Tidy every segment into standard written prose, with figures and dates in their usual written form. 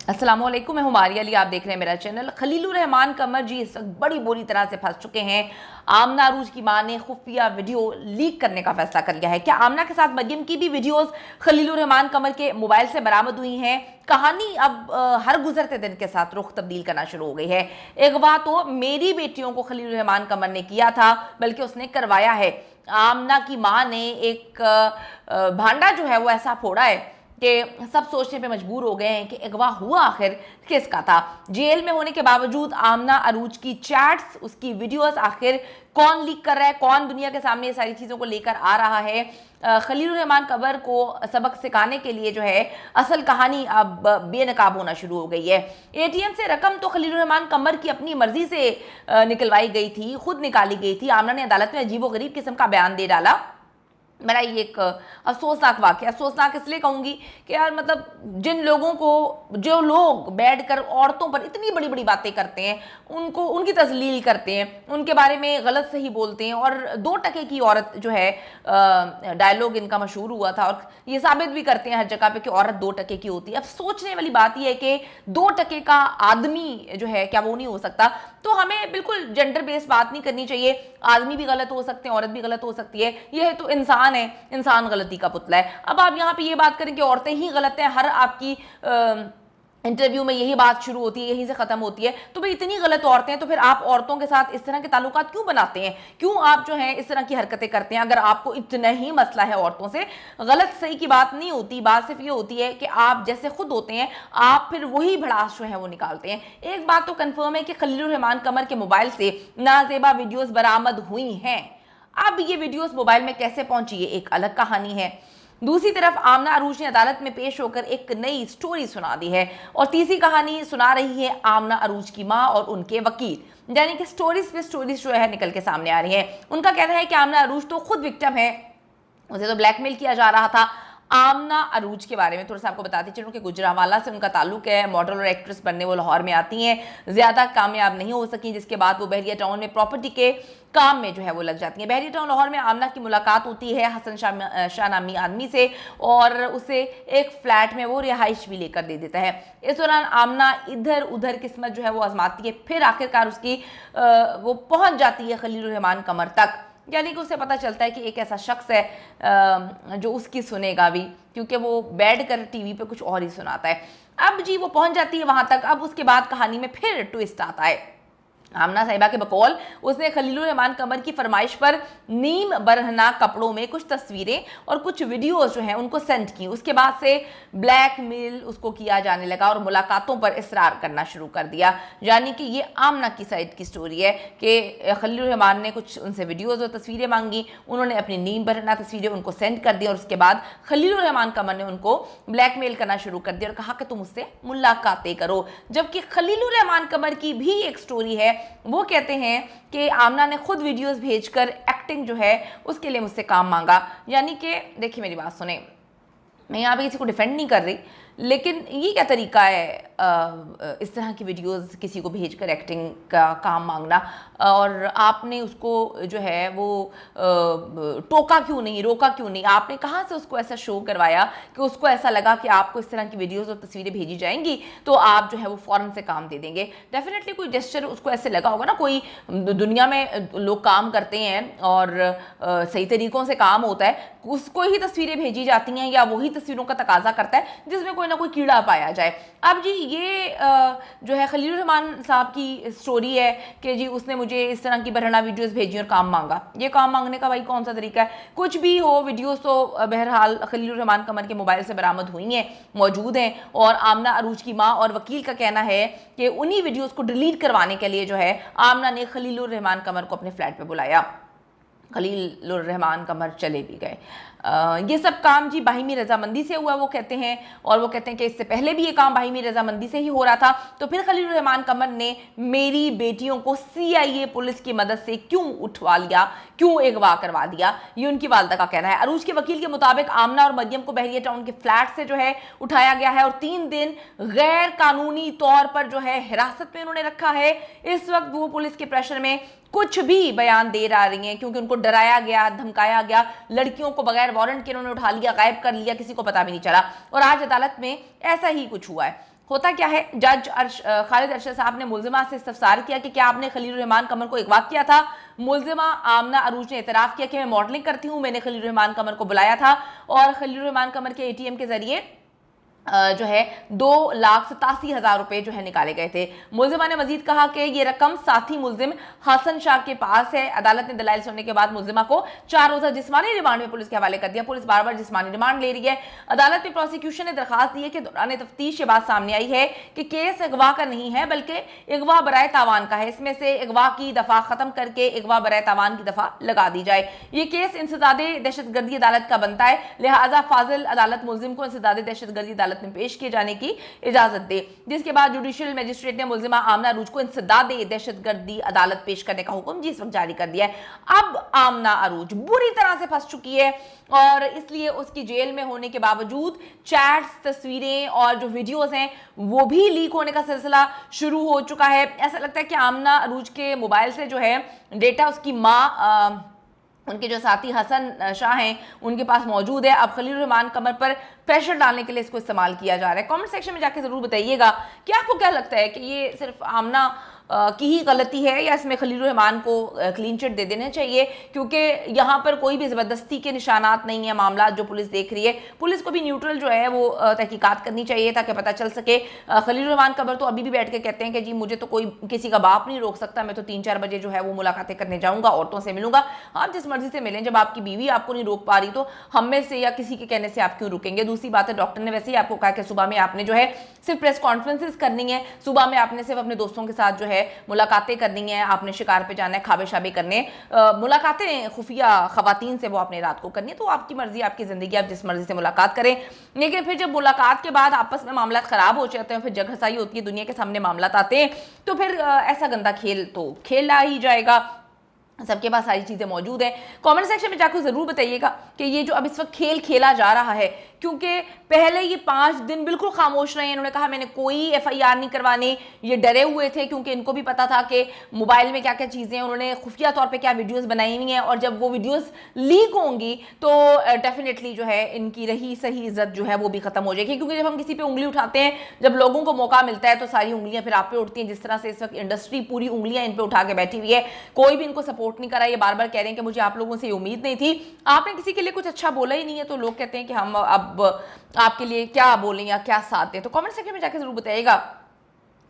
अस्सलाम वालेकुम, मैं हूं मारिया अली। आप देख रहे हैं मेरा चैनल। खलीलुर रहमान कमर जी इस वक्त बड़ी बुरी तरह से फंस चुके हैं। आमना अरूज की मां ने खुफिया वीडियो लीक करने का फैसला कर लिया है। क्या आमना के साथ मरियम की भी वीडियोस खलीलुर रहमान कमर के मोबाइल से बरामद हुई हैं? कहानी अब हर गुजरते दिन के साथ रुख तब्दील करना शुरू हो गई है। अगवा तो मेरी बेटियों को खलीलुर रहमान कमर ने किया था, बल्कि उसने करवाया है। आमना की मां ने एक भांडा जो है वो ऐसा फोड़ा है कि सब सोचने पे मजबूर हो गए हैं कि अगवा हुआ आखिर किसका था। जेल में होने के बावजूद आमना अरूज की चैट्स, उसकी वीडियोस आखिर कौन लीक कर रहा है, कौन दुनिया के सामने ये सारी चीज़ों को लेकर आ रहा है। खलीलुर रहमान कमर को सबक सिखाने के लिए जो है असल कहानी अब बेनकाब होना शुरू हो गई है। एटीएम से रकम तो खलीलुर रहमान कमर की अपनी मर्जी से निकलवाई गई थी, खुद निकाली गई थी। आमना ने अदालत में अजीबोगरीब किस्म का बयान दे डाला। मेरा ये एक अफसोसनाक वाक़या, अफसोसनाक इसलिए कहूँगी कि यार मतलब जिन लोगों को, जो लोग बैठकर औरतों पर इतनी बड़ी बड़ी बातें करते हैं, उनको उनकी तजलील करते हैं, उनके बारे में गलत सही बोलते हैं। और 2 टके की औरत जो है, डायलॉग इनका मशहूर हुआ था और ये साबित भी करते हैं हर जगह पे कि औरत 2 टके की होती है। अब सोचने वाली बात यह है कि 2 टके का आदमी जो है क्या वो नहीं हो सकता? तो हमें बिल्कुल जेंडर बेस्ड बात नहीं करनी चाहिए। आदमी भी गलत हो सकते हैं, औरत भी गलत हो सकती है। यह तो इंसान है, इंसान गलती का पुतला है। अब आप यहाँ पे ये बात करें कि औरतें ही गलत हैं, हर आपकी इंटरव्यू में यही बात शुरू होती है, यहीं से खत्म होती है, तो भाई इतनी गलत औरतें हैं तो फिर आप औरतों के साथ इस तरह के ताल्लुकात क्यों बनाते हैं? क्यों आप जो है इस तरह की हरकतें करते हैं? अगर आपको इतना ही मसला है औरतों से, गलत सही की बात नहीं होती, बात सिर्फ ये होती है कि आप जैसे खुद होते हैं, आप फिर वही भड़ास जो है वो निकालते हैं। एक बात तो कंफर्म है कि खलीलुर रहमान कमर के मोबाइल से नाजेबा वीडियोस बरामद हुई हैं। अब ये वीडियोस मोबाइल में कैसे पहुंची, ये एक अलग कहानी है। दूसरी तरफ आमना अरूज ने अदालत में पेश होकर एक नई स्टोरी सुना दी है और तीसरी कहानी सुना रही है आमना अरूज की मां और उनके वकील। यानी कि स्टोरीज पे स्टोरीज जो है निकल के सामने आ रही है। उनका कहना है कि आमना अरूज तो खुद विक्टिम है, उसे तो ब्लैकमेल किया जा रहा था। आमना अरूज के बारे में थोड़ा सा आपको बताती चलूं कि गुजरांवाला से उनका ताल्लुक है। मॉडल और एक्ट्रेस बनने वो लाहौर में आती हैं, ज़्यादा कामयाब नहीं हो सकी, जिसके बाद वो बहरिया टाउन में प्रॉपर्टी के काम में जो है वो लग जाती हैं। बहरिया टाउन लाहौर में आमना की मुलाकात होती है हसन शाह नामी आदमी से और उसे एक फ्लैट में वो रिहाइश भी लेकर दे देता है। इस दौरान आमना इधर उधर किस्मत जो है वो आजमाती है, फिर आखिरकार उसकी वो पहुंच जाती है खलीलुर रहमान कमर तक। यानी कि उसे पता चलता है कि एक ऐसा शख्स है जो उसकी सुनेगा भी, क्योंकि वो बैठ कर टीवी पे कुछ और ही सुनाता है। अब जी वो पहुंच जाती है वहां तक। अब उसके बाद कहानी में फिर ट्विस्ट आता है। आमना साहिबा के बकौल उसने खलीलुर रहमान कमर की फरमाइश पर नीम बरहना कपड़ों में कुछ तस्वीरें और कुछ वीडियोस जो हैं उनको सेंड की। उसके बाद से ब्लैकमेल उसको किया जाने लगा और मुलाकातों पर इसरार करना शुरू कर दिया। यानी कि ये आमना की साइड की स्टोरी है कि खलीलुर रहमान ने कुछ उनसे वीडियोस और तस्वीरें मांगी, उन्होंने अपनी नीम बरहना तस्वीरें उनको सेंड कर दी और उसके बाद खलीलुर रहमान कमर ने उनको ब्लैकमेल करना शुरू कर दिया और कहा कि तुम उससे मुलाकातें करो। जबकि खलीलुर रहमान कमर की भी एक स्टोरी है, वो कहते हैं कि आमना ने खुद वीडियोस भेजकर एक्टिंग जो है उसके लिए मुझसे काम मांगा। यानी कि देखिए मेरी बात सुने, मैं यहाँ पे किसी को डिफेंड नहीं कर रही, लेकिन ये क्या तरीका है इस तरह की वीडियोस किसी को भेजकर एक्टिंग का काम मांगना? और आपने उसको जो है वो टोका क्यों नहीं, रोका क्यों नहीं? आपने कहाँ से उसको ऐसा शो करवाया कि उसको ऐसा लगा कि आपको इस तरह की वीडियोस और तस्वीरें भेजी जाएंगी तो आप जो है वो फ़ौरन से काम दे देंगे? डेफिनेटली कोई जेस्चर उसको ऐसे लगा होगा ना। कोई दुनिया में लोग काम करते हैं और सही तरीक़ों से काम होता है, उसको ही तस्वीरें भेजी जाती हैं या वही तस्वीरों का तकाजा करता है जिसमें कोई ना कोई कीड़ा पाया जाए। अब जी ये जो है खलीलुर रहमान साहब की स्टोरी है कि जी उसने मुझे इस तरह की बरहना वीडियोस भेजी और काम मांगा। ये काम मांगने का भाई कौन सा तरीका है? कुछ भी हो, वीडियोस तो बहरहाल खलीलुर रहमान कमर के मोबाइल से बरामद हुई हैं, मौजूद हैं। और आमना अरूज की माँ और वकील का कहना है कि उन्हीं वीडियोस को डिलीट करवाने के लिए जो है आमना ने खलीलुर रहमान कमर को अपने फ्लैट पर बुलाया। खलीलुर रहमान कमर चले भी गए। ये सब काम जी बाहिमी रजामंदी से हुआ वो कहते हैं, और वो कहते हैं कि इससे पहले भी ये काम बाहिमी रजामंदी से ही हो रहा था। तो फिर खलीलुर रहमान कमर ने मेरी बेटियों को CIA पुलिस की मदद से क्यों उठवा लिया, क्यों अगवा करवा दिया? ये उनकी वालदा का कहना है। अरूज के वकील के मुताबिक आमना और मरियम को बहरिया टाउन के फ्लैट से जो है उठाया गया है और 3 दिन गैर कानूनी तौर पर जो है हिरासत में उन्होंने रखा है। इस वक्त वो पुलिस के प्रेशर में कुछ भी बयान दे रही हैं क्योंकि उनको डराया गया, धमकाया गया। लड़कियों को बगैर वारंट के उन्होंने उठा लिया, गायब कर लिया, किसी को पता भी नहीं चला। और आज अदालत में ऐसा ही कुछ हुआ है। होता क्या है, जज खालिद अरशद साहब ने मुलजिमा से इस्तफसार किया कि क्या आपने खलील रहमान कमर को अगवा किया था। मुलजिमा आमना अरूज ने इतराफ़ किया कि मैं मॉडलिंग करती हूँ, मैंने खलील रहमान कमर को बुलाया था और खलील रहमान कमर के ATM के जरिए जो है 2,87,000 रुपए जो है निकाले गए थे। मुलजिमा ने मजीद कहा कि ये रकम साथी मुलजिम हसन शाह के पास है। अदालत ने दलाइल सुनने के बाद मुलजिमा को 4 रोजा जिस्मानी रिमांड में पुलिस के हवाले कर दिया। पुलिस बार बार जिस्मानी रिमांड ले रही है। अदालत में प्रोसिक्यूशन ने दरखास्त दी है कि दौरान तफ्तीश ये बात सामने आई है कि केस अगवा का नहीं है बल्कि अगवा बराए तावान का है। इसमें से अगवा की दफा खत्म करके अगवा बराए तावान की दफा लगा दी जाए। ये केस इंसदादे दहशतगर्दी अदालत का बनता है, लिहाजा फाजिल अदालत मुलजिम को इंसदादे दहशतगर्दी अदालत में पेश किए जाने की इजाजत दे, जिसके बाद जुडिशियल मजिस्ट्रेट ने मुलजिमा आमना अरूज को इंसदादे दहशतगर्दी अदालत पेश करने का हुक्म जिस वक्त जारी कर दिया है। अब आमना अरूज बुरी तरह से फंस चुकी है और इसलिए उसकी जेल में होने के बावजूद चैट्स, तस्वीरें और जो वीडियोस हैं वो भी लीक होने का सिलसिला शुरू हो चुका है। ऐसा लगता है कि आमना अरूज के मोबाइल से जो है डेटा उसकी माँ, उनके जो साथी हसन शाह हैं उनके पास मौजूद है। अब खलील रहमान कमर पर प्रेशर डालने के लिए इसको इस्तेमाल किया जा रहा है। कमेंट सेक्शन में जाके ज़रूर बताइएगा कि आपको क्या लगता है कि ये सिर्फ आमना की ही गलती है या इसमें खलील रहमान को क्लीन चिट दे देना चाहिए, क्योंकि यहाँ पर कोई भी ज़बरदस्ती के निशानात नहीं है। मामला जो पुलिस देख रही है, पुलिस को भी न्यूट्रल जो है वो तहकीकात करनी चाहिए ताकि पता चल सके। खलील रहमान कबर तो अभी भी बैठ के कहते हैं कि जी मुझे तो कोई किसी का बाप नहीं रोक सकता, मैं तो 3-4 बजे जो है वो मुलाकातें करने जाऊँगा, औरतों से मिलूंगा। आप जिस मर्जी से मिलें, जब आपकी बीवी आपको नहीं रोक पा रही तो हम में से या किसी के कहने से आप क्यों रुकेंगे। दूसरी बात है, डॉक्टर ने वैसे ही आपको कहा कि सुबह में आपने जो है सिर्फ प्रेस कॉन्फ्रेंसेस करनी है, सुबह में आपने सिर्फ अपने दोस्तों के साथ जो है मुलाकातें करनी है, आपने शिकार पे जाना है, खाबे शाबे करने, मुलाकातें खुफिया खवातीन से वो आपने रात को करनी है। तो आपकी मर्जी, आपकी जिंदगी, आप जिस मर्जी से मुलाकात करें। लेकिन फिर जब मुलाकात के बाद आपस में मामला खराब हो जाते हैं, फिर जगहसाई होती है, दुनिया के सामने मामला आते हैं, तो फिर ऐसा गंदा खेल तो खेला ही जाएगा। सबके पास सारी चीज़ें मौजूद हैं। कमेंट सेक्शन में जाकर ज़रूर बताइएगा कि ये जो अब इस वक्त खेल खेला जा रहा है, क्योंकि पहले ये 5 दिन बिल्कुल खामोश रहे, इन्होंने कहा मैंने कोई FIR नहीं करवानी, ये डरे हुए थे क्योंकि इनको भी पता था कि मोबाइल में क्या क्या चीज़ें, उन्होंने खुफिया तौर पे क्या वीडियोस बनाई हुई हैं और जब वो वीडियोस लीक होंगी तो डेफिनेटली जो है इनकी रही सही इज्जत जो है वो भी ख़त्म हो जाएगी। क्योंकि जब हम किसी पे उंगली उठाते हैं, जब लोगों को मौका मिलता है तो सारी उंगलियाँ फिर आप पे उठती हैं। जिस तरह से इस वक्त इंडस्ट्री पूरी उंगलियाँ इन पर उठा के बैठी हुई है, कोई भी इनको सपोर्ट नहीं करा। ये बार बार कह रहे हैं कि मुझे आप लोगों से उम्मीद नहीं थी, आपने किसी के लिए कुछ अच्छा बोला ही नहीं है, तो लोग कहते हैं कि हम अब आपके लिए क्या बोलें या क्या साथ दें। तो कमेंट सेक्शन में जाकर जरूर बताइएगा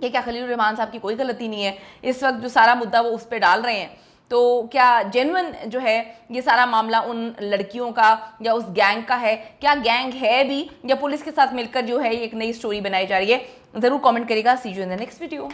कि क्या खलील रहमान साहब की कोई गलती नहीं है। इस वक्त जो सारा मुद्दा वो उस पर डाल रहे हैं, तो क्या जेन्युइन जो है ये सारा मामला उन लड़कियों का या उस गैंग का है, क्या गैंग है भी या पुलिस के साथ मिलकर जो है ये एक नई स्टोरी बनाई जा रही है। जरूर कमेंट करिएगा। See you in the next video.